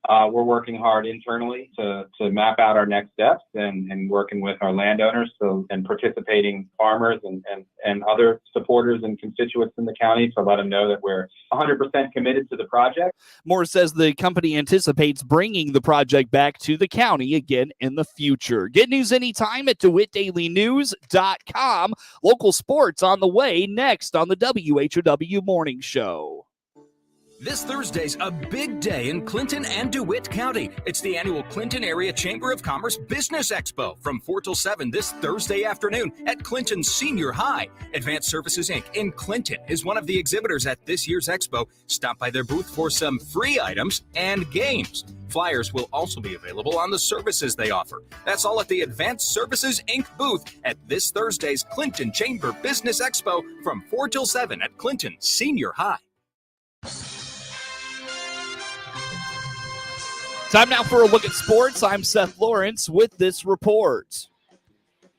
we're working hard internally to map out our next steps and working with our landowners and participating farmers and other supporters and constituents in the county to let them know that we're 100% committed to the project. Moore says the company anticipates bringing the project back to the county again in the future. Get news anytime at DeWittDailyNews.com. Local sports on the way next on the WHOW Morning Show. This Thursday's a big day in Clinton and DeWitt County. It's the annual Clinton Area Chamber of Commerce Business Expo from 4 till 7 this Thursday afternoon at Clinton Senior High. Advanced Services, Inc. in Clinton is one of the exhibitors at this year's expo. Stop by their booth for some free items and games. Flyers will also be available on the services they offer. That's all at the Advanced Services, Inc. booth at this Thursday's Clinton Chamber Business Expo from 4 till 7 at Clinton Senior High. Time now for a look at sports. I'm Seth Lawrence with this report.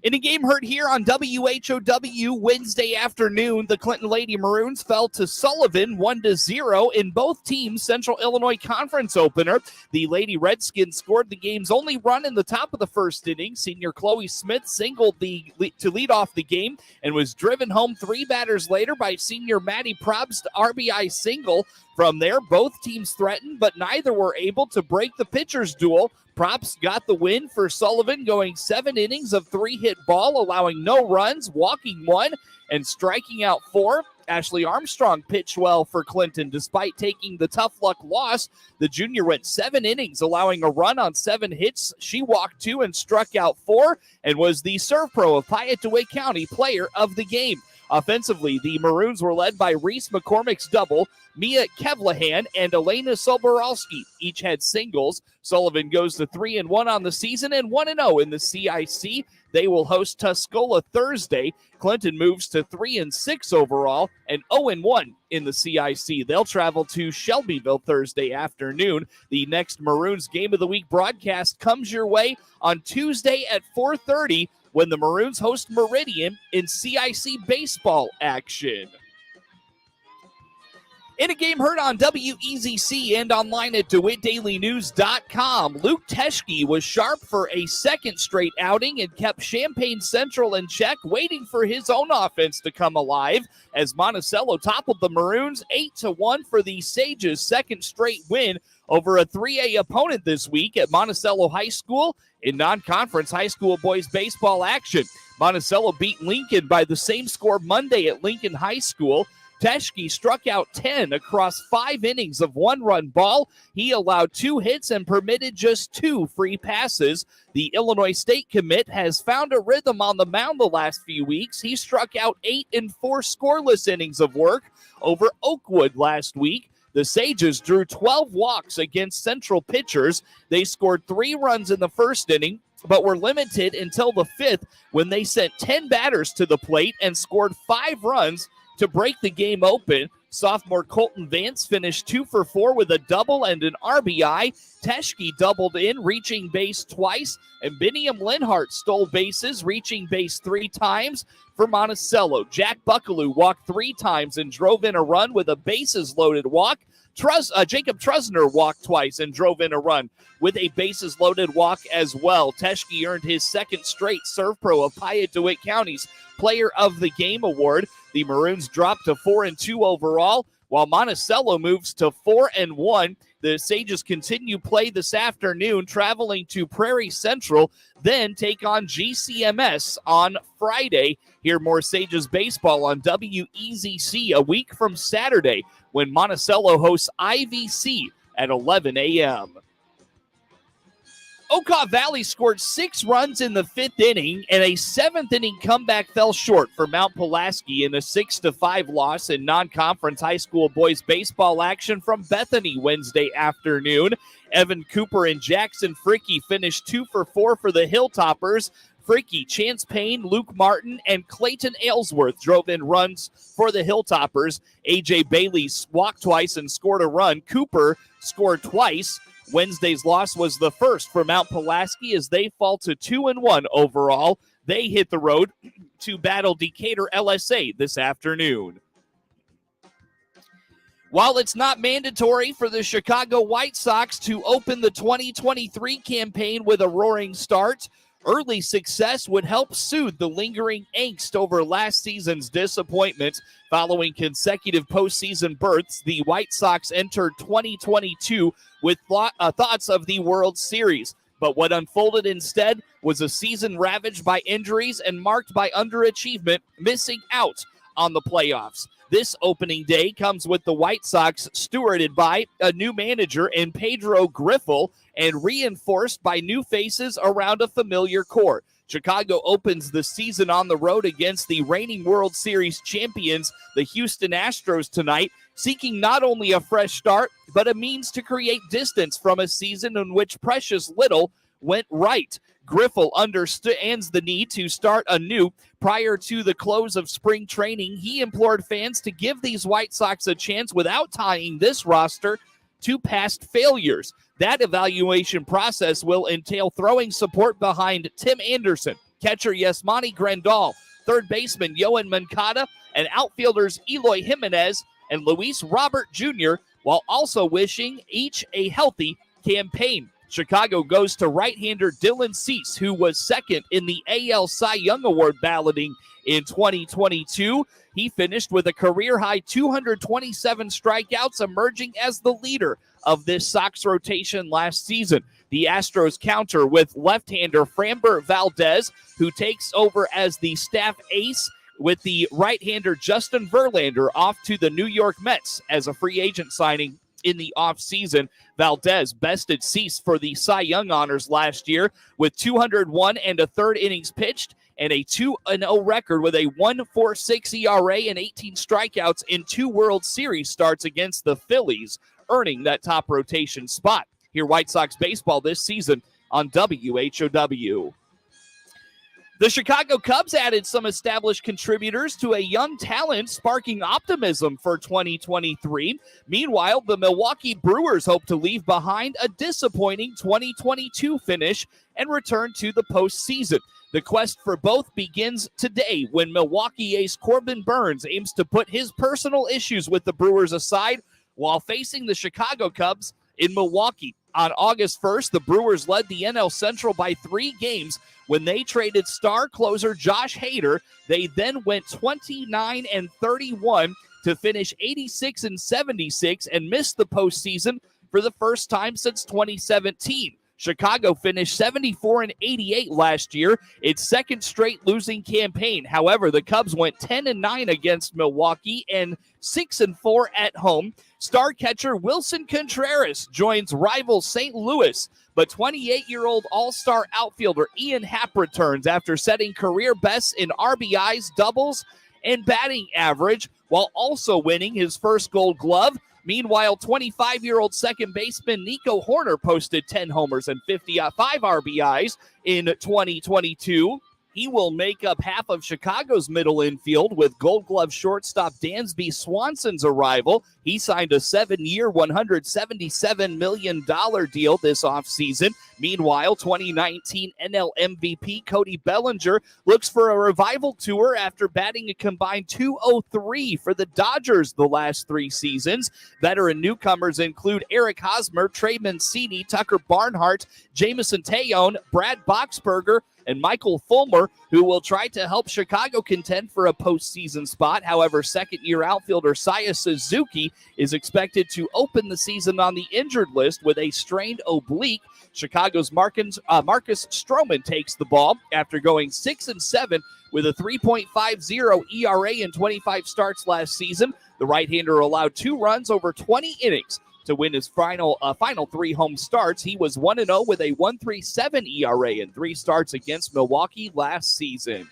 In a game heard here on WHOW Wednesday afternoon, the Clinton Lady Maroons fell to Sullivan 1-0 in both teams' Central Illinois Conference opener. The Lady Redskins scored the game's only run in the top of the first inning. Senior Chloe Smith singled to lead off the game and was driven home 3 batters later by senior Maddie Probst RBI single. From there, both teams threatened, but neither were able to break the pitcher's duel. Probst got the win for Sullivan, going 7 innings of 3-hit ball, allowing no runs, walking 1, and striking out 4. Ashley Armstrong pitched well for Clinton. Despite taking the tough luck loss, the junior went 7 innings, allowing a run on 7 hits. She walked 2 and struck out 4, and was the Serve Pro of Piatt DeWitt County Player of the Game. Offensively, the Maroons were led by Reese McCormick's double. Mia Kevlahan and Elena Soborowski each had singles. Sullivan goes to 3-1 on the season and 1-0 in the CIC. They will host Tuscola Thursday. Clinton moves to 3-6 overall and 0-1 in the CIC. They'll travel to Shelbyville Thursday afternoon. The next Maroons Game of the Week broadcast comes your way on Tuesday at 4:30 when the Maroons host Meridian in CIC baseball action. In a game heard on WEZC and online at DeWittDailyNews.com, Luke Teschke was sharp for a second straight outing and kept Champaign Central in check, waiting for his own offense to come alive as Monticello toppled the Maroons 8-1 for the Sages' second straight win over a 3A opponent this week at Monticello High School in non-conference high school boys baseball action. Monticello beat Lincoln by the same score Monday at Lincoln High School. Teschke struck out 10 across 5 innings of 1-run ball. He allowed 2 hits and permitted just 2 free passes. The Illinois State commit has found a rhythm on the mound the last few weeks. He struck out 8 in 4 scoreless innings of work over Oakwood last week. The Sages drew 12 walks against Central pitchers. They scored 3 runs in the first inning, but were limited until the 5th when they sent 10 batters to the plate and scored 5 runs to break the game open. Sophomore Colton Vance finished 2 for 4 with a double and an RBI. Teschke doubled in, reaching base twice, and Biniam Linhart stole bases, reaching base 3 times for Monticello. Jack Buckaloo walked 3 times and drove in a run with a bases-loaded walk. Jacob Trusner walked twice and drove in a run with a bases-loaded walk as well. Teschke earned his second straight Serve Pro of Piatt DeWitt County's Player of the Game award. The Maroons dropped to 4-2 overall, while Monticello moves to 4-1. The Sages continue play this afternoon, traveling to Prairie Central, then take on GCMS on Friday. Hear more Sages baseball on WEZC a week from Saturday when Monticello hosts IVC at 11 a.m. Okaw Valley scored 6 runs in the 5th inning, and a 7th inning comeback fell short for Mount Pulaski in a 6-5 loss in non-conference high school boys baseball action from Bethany Wednesday afternoon. Evan Cooper and Jackson Fricky finished 2 for 4 for the Hilltoppers. Fricky, Chance Payne, Luke Martin, and Clayton Aylesworth drove in runs for the Hilltoppers. A.J. Bailey walked twice and scored a run. Cooper scored twice. Wednesday's loss was the first for Mount Pulaski as they fall to 2-1 overall. They hit the road to battle Decatur LSA this afternoon. While it's not mandatory for the Chicago White Sox to open the 2023 campaign with a roaring start, early success would help soothe the lingering angst over last season's disappointment. Following consecutive postseason berths, the White Sox entered 2022 with thoughts of the World Series. But what unfolded instead was a season ravaged by injuries and marked by underachievement, missing out on the playoffs. This opening day comes with the White Sox stewarded by a new manager in Pedro Griffel and reinforced by new faces around a familiar core. Chicago opens the season on the road against the reigning World Series champions, the Houston Astros, tonight, seeking not only a fresh start, but a means to create distance from a season in which precious little went right. Griffel understands the need to start anew. Prior to the close of spring training, he implored fans to give these White Sox a chance without tying this roster to past failures. That evaluation process will entail throwing support behind Tim Anderson, catcher Yasmani Grandal, third baseman Yohan Moncada, and outfielders Eloy Jimenez and Luis Robert Jr., while also wishing each a healthy campaign. Chicago goes to right-hander Dylan Cease, who was second in the AL Cy Young Award balloting in 2022. He finished with a career-high 227 strikeouts, emerging as the leader of this Sox rotation last season. The Astros counter with left-hander Framber Valdez, who takes over as the staff ace, with the right-hander Justin Verlander off to the New York Mets as a free agent signing in the offseason. Valdez bested Cease for the Cy Young honors last year with 201 and a third innings pitched and a 2-0 record with a 1.46 ERA and 18 strikeouts in 2 World Series starts against the Phillies, earning that top rotation spot. Hear White Sox baseball this season on WHOW. The Chicago Cubs added some established contributors to a young talent, sparking optimism for 2023. Meanwhile, the Milwaukee Brewers hope to leave behind a disappointing 2022 finish and return to the postseason. The quest for both begins today when Milwaukee ace Corbin Burns aims to put his personal issues with the Brewers aside while facing the Chicago Cubs in Milwaukee. On August 1st, the Brewers led the NL Central by 3 games when they traded star closer Josh Hader. They then went 29-31 to finish 86-76 and missed the postseason for the first time since 2017. Chicago finished 74-88 last year, its second straight losing campaign. However, the Cubs went 10-9 against Milwaukee and 6-4 at home. Star catcher Wilson Contreras joins rival St. Louis, but 28-year-old all-star outfielder Ian Happ returns after setting career bests in RBIs, doubles, and batting average, while also winning his first Gold Glove. Meanwhile, 25-year-old second baseman Nico Horner posted 10 homers and 55 RBIs in 2022. He will make up half of Chicago's middle infield with Gold Glove shortstop Dansby Swanson's arrival. He signed a 7-year, $177 million deal this offseason. Meanwhile, 2019 NL MVP Cody Bellinger looks for a revival tour after batting a combined .203 for the Dodgers the last 3 seasons. Veteran newcomers include Eric Hosmer, Trey Mancini, Tucker Barnhart, Jameson Taillon, Brad Boxberger, and Michael Fulmer, who will try to help Chicago contend for a postseason spot. However, second-year outfielder Saya Suzuki is expected to open the season on the injured list with a strained oblique. Chicago's Marcus Stroman takes the ball after going 6-7 with a 3.50 ERA in 25 starts last season. The right-hander allowed 2 runs over 20 innings to win his final 3 home starts. He was 1-0 with a 1.37 ERA in 3 starts against Milwaukee last season.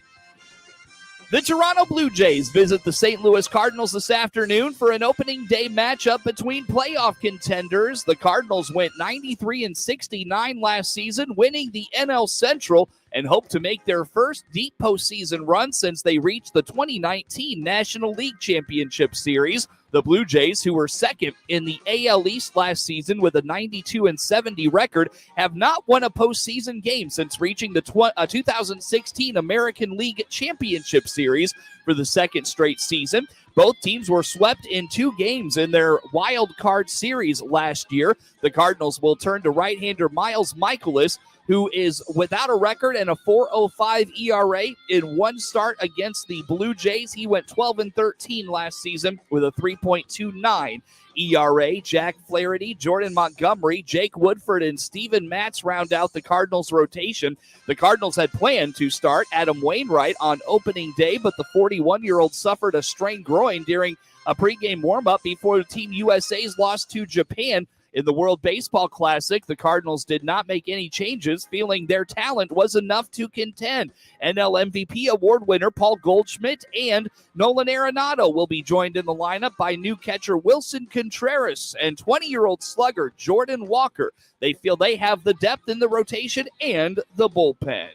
The Toronto Blue Jays visit the St. Louis Cardinals this afternoon for an opening day matchup between playoff contenders. The Cardinals went 93-69 last season, winning the NL Central, and hope to make their first deep postseason run since they reached the 2019 National League Championship Series. The Blue Jays, who were second in the AL East last season with a 92-70 record, have not won a postseason game since reaching the 2016 American League Championship Series. for the second straight season. Both teams were swept in 2 games in their wild card series last year. The Cardinals will turn to right-hander Miles Michaelis, who is without a record and a 4.05 ERA in one start against the Blue Jays. He went 12-13 last season with a 3.29 ERA. Jack Flaherty, Jordan Montgomery, Jake Woodford, and Steven Matz round out the Cardinals' rotation. The Cardinals had planned to start Adam Wainwright on opening day, but the 41-year-old suffered a strained groin during a pregame warm-up before Team USA's loss to Japan in the World Baseball Classic. The Cardinals did not make any changes, feeling their talent was enough to contend. NL MVP award winner Paul Goldschmidt and Nolan Arenado will be joined in the lineup by new catcher Wilson Contreras and 20-year-old slugger Jordan Walker. They feel they have the depth in the rotation and the bullpen.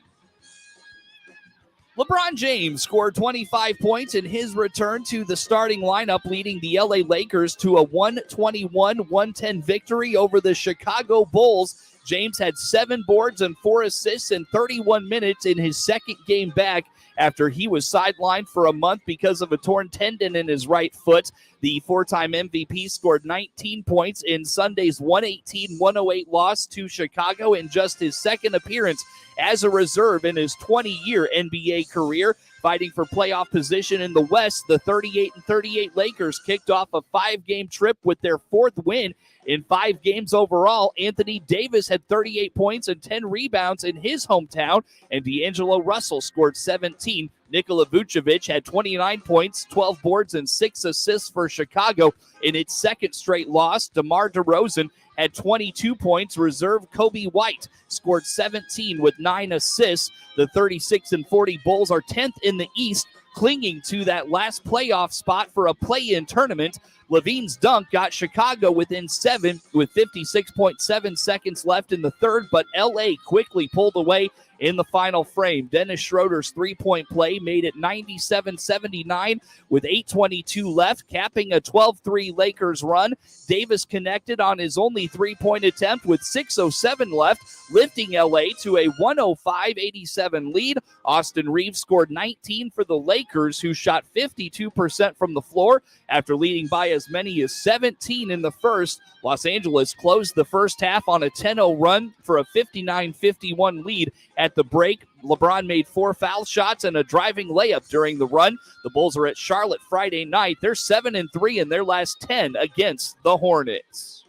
LeBron James scored 25 points in his return to the starting lineup, leading the LA Lakers to a 121-110 victory over the Chicago Bulls. James had 7 boards and 4 assists in 31 minutes in his second game back after he was sidelined for a month because of a torn tendon in his right foot. The 4-time MVP scored 19 points in Sunday's 118-108 loss to Chicago in just his second appearance as a reserve in his 20-year NBA career. Fighting for playoff position in the West, the 38-38 Lakers kicked off a 5-game trip with their 4th win in 5 games overall. Anthony Davis had 38 points and 10 rebounds in his hometown, and D'Angelo Russell scored 17. Nikola Vucevic had 29 points, 12 boards, and 6 assists for Chicago in its second straight loss. DeMar DeRozan had 22 points. Reserve Kobe White scored 17 with 9 assists. The 36-40 Bulls are 10th in the East, clinging to that last playoff spot for a play-in tournament. Levine's dunk got Chicago within 7 with 56.7 seconds left in the third, but L.A. quickly pulled away in the final frame. Dennis Schroeder's three-point play made it 97-79 with 8:22 left, capping a 12-3 Lakers run. Davis connected on his only three-point attempt with 6:07 left, lifting L.A. to a 105-87 lead. Austin Reeves scored 19 for the Lakers, who shot 52% from the floor after leading by as many as 17 in the first. Los Angeles closed the first half on a 10-0 run for a 59-51 lead at the break. LeBron made 4 foul shots and a driving layup during the run. The Bulls are at Charlotte Friday night. They're 7-3 in their last 10 against the Hornets.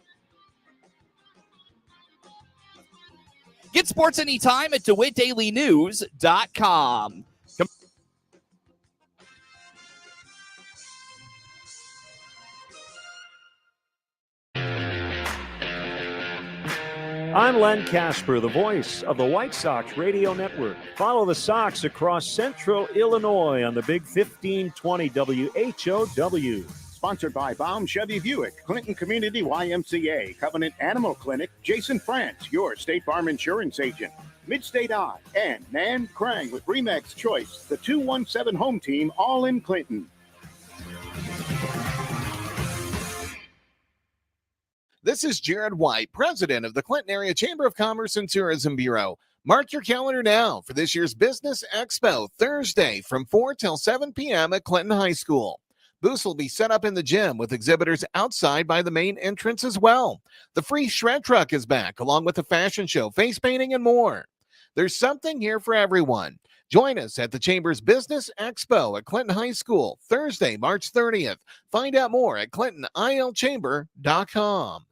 Get sports anytime at DeWittDailyNews.com. I'm Len Casper, the voice of the White Sox Radio Network. Follow the Sox across central Illinois on the Big 1520 WHOW. Sponsored by Baum Chevy Buick, Clinton Community YMCA, Covenant Animal Clinic, Jason France, your State Farm Insurance Agent, Midstate Eye, and Nan Krang with Remax Choice, the 217 home team, all in Clinton. This is Jared White, president of the Clinton Area Chamber of Commerce and Tourism Bureau. Mark your calendar now for this year's Business Expo, Thursday from 4 till 7 p.m. at Clinton High School. Booths will be set up in the gym with exhibitors outside by the main entrance as well. The free shred truck is back, along with the fashion show, face painting, and more. There's something here for everyone. Join us at the Chamber's Business Expo at Clinton High School, Thursday, March 30th. Find out more at ClintonILChamber.com.